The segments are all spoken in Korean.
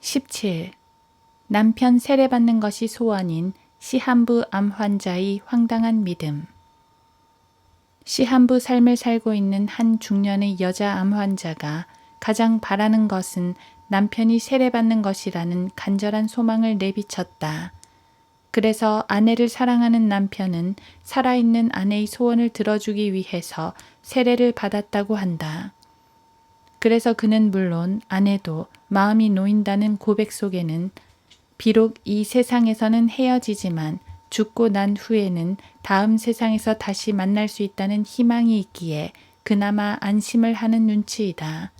17. 남편 세례받는 것이 소원인 시한부 암 환자의 황당한 믿음. 시한부 삶을 살고 있는 한 중년의 여자 암 환자가 가장 바라는 것은 남편이 세례받는 것이라는 간절한 소망을 내비쳤다. 그래서 아내를 사랑하는 남편은 살아있는 아내의 소원을 들어주기 위해서 세례를 받았다고 한다. 그래서 그는 물론 아내도 마음이 놓인다는 고백 속에는 비록 이 세상에서는 헤어지지만 죽고 난 후에는 다음 세상에서 다시 만날 수 있다는 희망이 있기에 그나마 안심을 하는 눈치이다.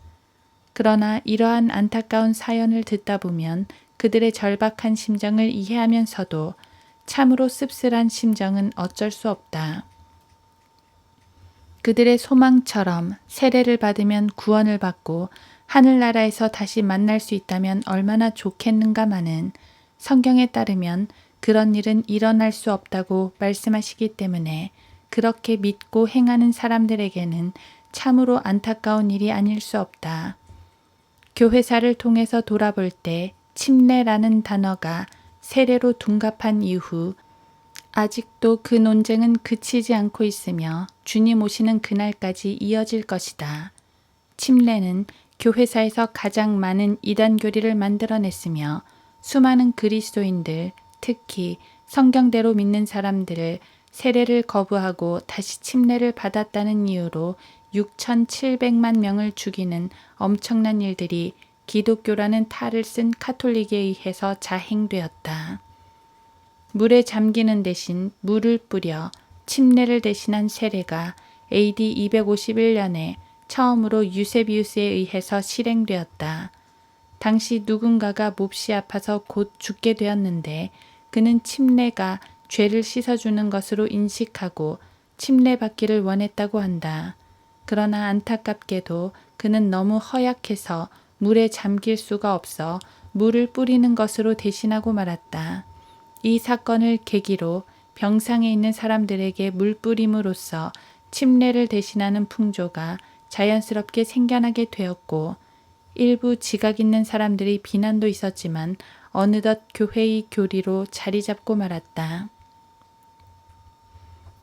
그러나 이러한 안타까운 사연을 듣다 보면 그들의 절박한 심정을 이해하면서도 참으로 씁쓸한 심정은 어쩔 수 없다. 그들의 소망처럼 세례를 받으면 구원을 받고 하늘나라에서 다시 만날 수 있다면 얼마나 좋겠는가마는 성경에 따르면 그런 일은 일어날 수 없다고 말씀하시기 때문에 그렇게 믿고 행하는 사람들에게는 참으로 안타까운 일이 아닐 수 없다. 교회사를 통해서 돌아볼 때 침례라는 단어가 세례로 둔갑한 이후 아직도 그 논쟁은 그치지 않고 있으며 주님 오시는 그날까지 이어질 것이다. 침례는 교회사에서 가장 많은 이단교리를 만들어냈으며 수많은 그리스도인들, 특히 성경대로 믿는 사람들을 세례를 거부하고 다시 침례를 받았다는 이유로 6,700만 명을 죽이는 엄청난 일들이 기독교라는 탈을 쓴 카톨릭에 의해서 자행되었다. 물에 잠기는 대신 물을 뿌려 침례를 대신한 세례가 AD 251년에 처음으로 유세비우스에 의해서 실행되었다. 당시 누군가가 몹시 아파서 곧 죽게 되었는데 그는 침례가 죄를 씻어주는 것으로 인식하고 침례받기를 원했다고 한다. 그러나 안타깝게도 그는 너무 허약해서 물에 잠길 수가 없어 물을 뿌리는 것으로 대신하고 말았다. 이 사건을 계기로 병상에 있는 사람들에게 물 뿌림으로써 침례를 대신하는 풍조가 자연스럽게 생겨나게 되었고 일부 지각 있는 사람들이 비난도 있었지만 어느덧 교회의 교리로 자리 잡고 말았다.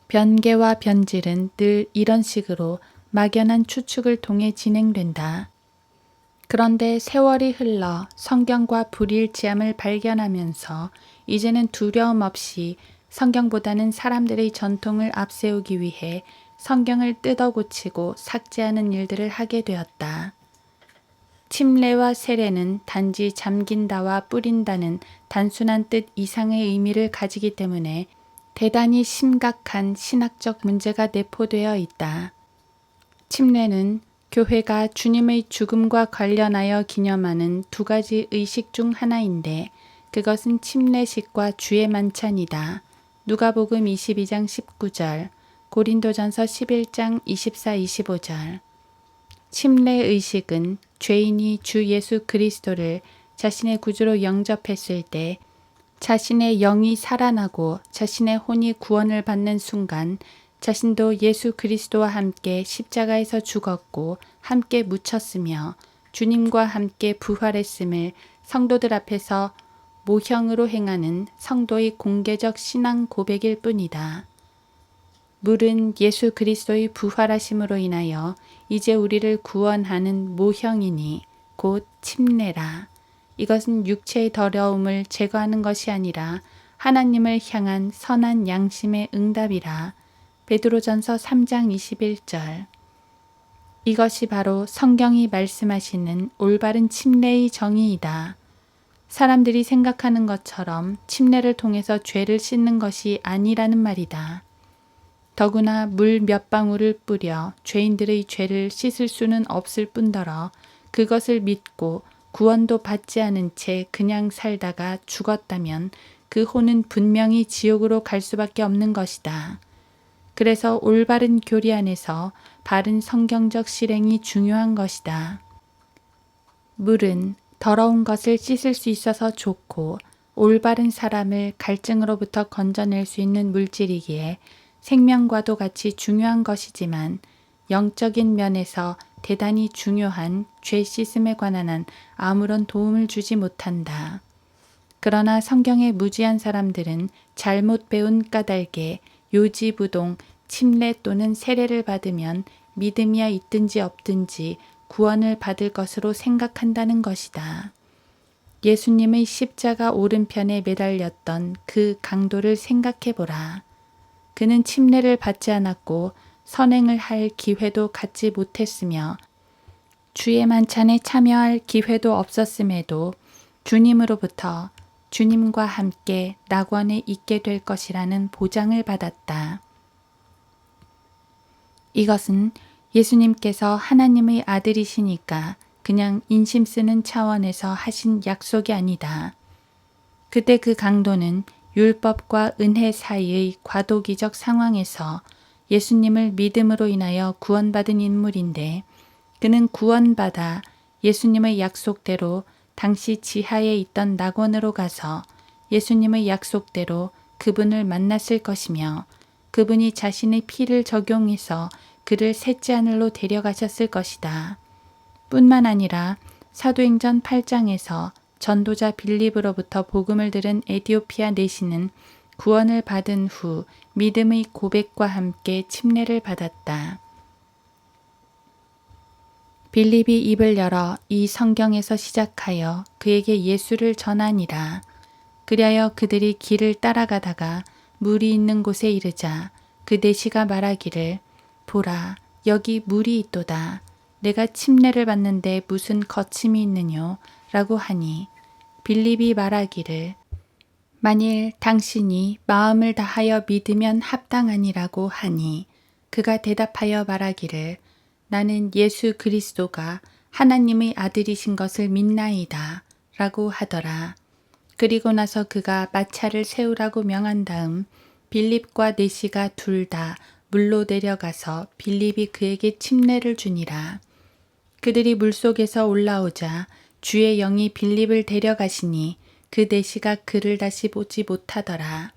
변개와 변질은 늘 이런 식으로 막연한 추측을 통해 진행된다. 그런데 세월이 흘러 성경과 불일치함을 발견하면서 이제는 두려움 없이 성경보다는 사람들의 전통을 앞세우기 위해 성경을 뜯어 고치고 삭제하는 일들을 하게 되었다. 침례와 세례는 단지 잠긴다와 뿌린다는 단순한 뜻 이상의 의미를 가지기 때문에 대단히 심각한 신학적 문제가 내포되어 있다. 침례는 교회가 주님의 죽음과 관련하여 기념하는 두 가지 의식 중 하나인데 그것은 침례식과 주의 만찬이다. 누가복음 22장 19절, 고린도전서 11장 24-25절. 침례 의식은 죄인이 주 예수 그리스도를 자신의 구주로 영접했을 때 자신의 영이 살아나고 자신의 혼이 구원을 받는 순간 자신도 예수 그리스도와 함께 십자가에서 죽었고 함께 묻혔으며 주님과 함께 부활했음을 성도들 앞에서 모형으로 행하는 성도의 공개적 신앙 고백일 뿐이다. 물은 예수 그리스도의 부활하심으로 인하여 이제 우리를 구원하는 모형이니 곧 침례라. 이것은 육체의 더러움을 제거하는 것이 아니라 하나님을 향한 선한 양심의 응답이라. 베드로전서 3장 21절. 이것이 바로 성경이 말씀하시는 올바른 침례의 정의이다. 사람들이 생각하는 것처럼 침례를 통해서 죄를 씻는 것이 아니라는 말이다. 더구나 물 몇 방울을 뿌려 죄인들의 죄를 씻을 수는 없을 뿐더러 그것을 믿고 구원도 받지 않은 채 그냥 살다가 죽었다면 그 혼은 분명히 지옥으로 갈 수밖에 없는 것이다. 그래서 올바른 교리 안에서 바른 성경적 실행이 중요한 것이다. 물은 더러운 것을 씻을 수 있어서 좋고 올바른 사람을 갈증으로부터 건져낼 수 있는 물질이기에 생명과도 같이 중요한 것이지만 영적인 면에서 대단히 중요한 죄 씻음에 관한 한 아무런 도움을 주지 못한다. 그러나 성경의 무지한 사람들은 잘못 배운 까닭에 요지부동 침례 또는 세례를 받으면 믿음이야 있든지 없든지 구원을 받을 것으로 생각한다는 것이다. 예수님의 십자가 오른편에 매달렸던 그 강도를 생각해보라. 그는 침례를 받지 않았고 선행을 할 기회도 갖지 못했으며 주의 만찬에 참여할 기회도 없었음에도 주님으로부터 주님과 함께 낙원에 있게 될 것이라는 보장을 받았다. 이것은 예수님께서 하나님의 아들이시니까 그냥 인심 쓰는 차원에서 하신 약속이 아니다. 그때 그 강도는 율법과 은혜 사이의 과도기적 상황에서 예수님을 믿음으로 인하여 구원받은 인물인데 그는 구원받아 예수님의 약속대로 당시 지하에 있던 낙원으로 가서 예수님의 약속대로 그분을 만났을 것이며 그분이 자신의 피를 적용해서 그를 셋째 하늘로 데려가셨을 것이다. 뿐만 아니라 사도행전 8장에서 전도자 빌립으로부터 복음을 들은 에디오피아 내시는 구원을 받은 후 믿음의 고백과 함께 침례를 받았다. 빌립이 입을 열어 이 성경에서 시작하여 그에게 예수를 전하니라. 그리하여 그들이 길을 따라가다가 물이 있는 곳에 이르자 그 내시가 말하기를 보라 여기 물이 있도다. 내가 침례를 받는데 무슨 거침이 있느뇨? 라고 하니 빌립이 말하기를 만일 당신이 마음을 다하여 믿으면 합당하니라고 하니 그가 대답하여 말하기를 나는 예수 그리스도가 하나님의 아들이신 것을 믿나이다 라고 하더라. 그리고 나서 그가 마차를 세우라고 명한 다음 빌립과 내시가 둘 다 물로 내려가서 빌립이 그에게 침례를 주니라. 그들이 물속에서 올라오자 주의 영이 빌립을 데려가시니 그 내시가 그를 다시 보지 못하더라.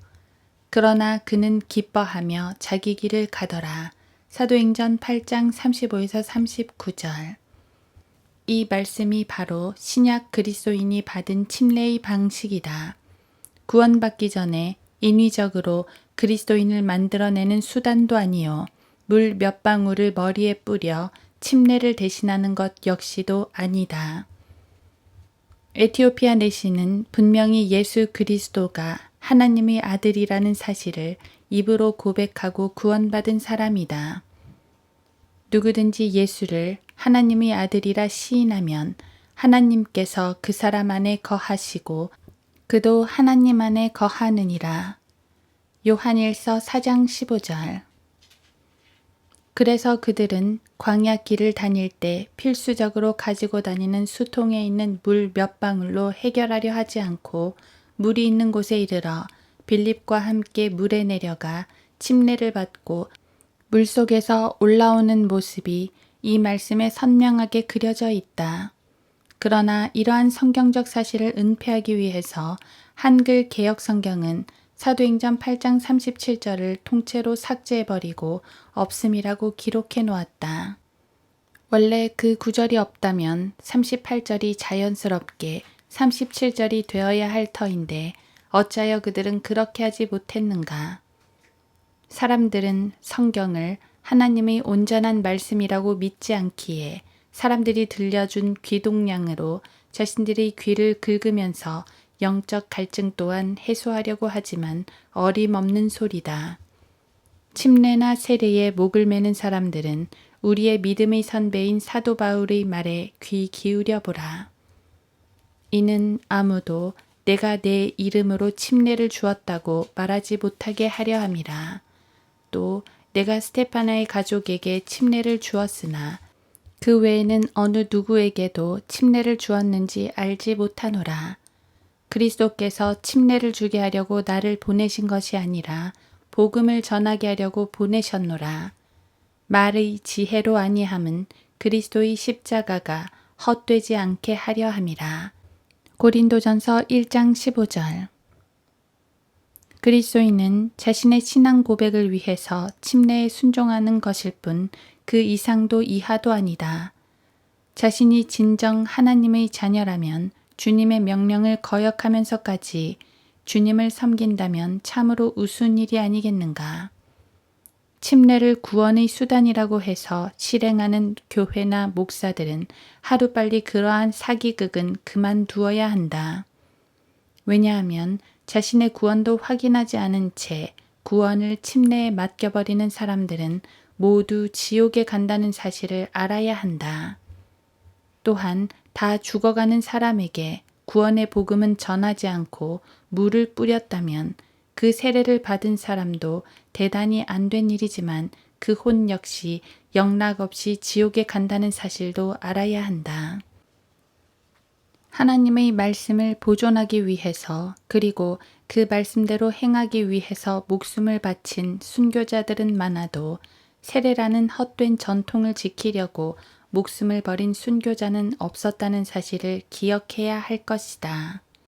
그러나 그는 기뻐하며 자기 길을 가더라. 사도행전 8장 35에서 39절. 이 말씀이 바로 신약 그리스도인이 받은 침례의 방식이다. 구원받기 전에 인위적으로 그리스도인을 만들어내는 수단도 아니요. 물 몇 방울을 머리에 뿌려 침례를 대신하는 것 역시도 아니다. 에티오피아 내시는 분명히 예수 그리스도가 하나님의 아들이라는 사실을 입으로 고백하고 구원받은 사람이다. 누구든지 예수를 하나님의 아들이라 시인하면 하나님께서 그 사람 안에 거하시고 그도 하나님 안에 거하느니라. 요한일서 4장 15절. 그래서 그들은 광야 길을 다닐 때 필수적으로 가지고 다니는 수통에 있는 물 몇 방울로 해결하려 하지 않고 물이 있는 곳에 이르러 빌립과 함께 물에 내려가 침례를 받고 물속에서 올라오는 모습이 이 말씀에 선명하게 그려져 있다. 그러나 이러한 성경적 사실을 은폐하기 위해서 한글 개역 성경은 사도행전 8장 37절을 통째로 삭제해버리고 없음이라고 기록해 놓았다. 원래 그 구절이 없다면 38절이 자연스럽게 37절이 되어야 할 터인데 어찌하여 그들은 그렇게 하지 못했는가? 사람들은 성경을 하나님의 온전한 말씀이라고 믿지 않기에 사람들이 들려준 귀동량으로 자신들의 귀를 긁으면서 영적 갈증 또한 해소하려고 하지만 어림없는 소리다. 침례나 세례에 목을 매는 사람들은 우리의 믿음의 선배인 사도 바울의 말에 귀 기울여 보라. 이는 아무도 내가 내 이름으로 침례를 주었다고 말하지 못하게 하려 함이라. 또 내가 스테파나의 가족에게 침례를 주었으나 그 외에는 어느 누구에게도 침례를 주었는지 알지 못하노라. 그리스도께서 침례를 주게 하려고 나를 보내신 것이 아니라 복음을 전하게 하려고 보내셨노라. 말의 지혜로 아니함은 그리스도의 십자가가 헛되지 않게 하려 함이라. 고린도전서 1장 15절. 그리스도인은 자신의 신앙 고백을 위해서 침례에 순종하는 것일 뿐 그 이상도 이하도 아니다. 자신이 진정 하나님의 자녀라면 주님의 명령을 거역하면서까지 주님을 섬긴다면 참으로 우스운 일이 아니겠는가. 침례를 구원의 수단이라고 해서 실행하는 교회나 목사들은 하루빨리 그러한 사기극은 그만두어야 한다. 왜냐하면 자신의 구원도 확인하지 않은 채 구원을 침례에 맡겨버리는 사람들은 모두 지옥에 간다는 사실을 알아야 한다. 또한 다 죽어가는 사람에게 구원의 복음은 전하지 않고 물을 뿌렸다면 그 세례를 받은 사람도 대단히 안 된 일이지만 그 혼 역시 영락없이 지옥에 간다는 사실도 알아야 한다. 하나님의 말씀을 보존하기 위해서 그리고 그 말씀대로 행하기 위해서 목숨을 바친 순교자들은 많아도 세례라는 헛된 전통을 지키려고 목숨을 버린 순교자는 없었다는 사실을 기억해야 할 것이다.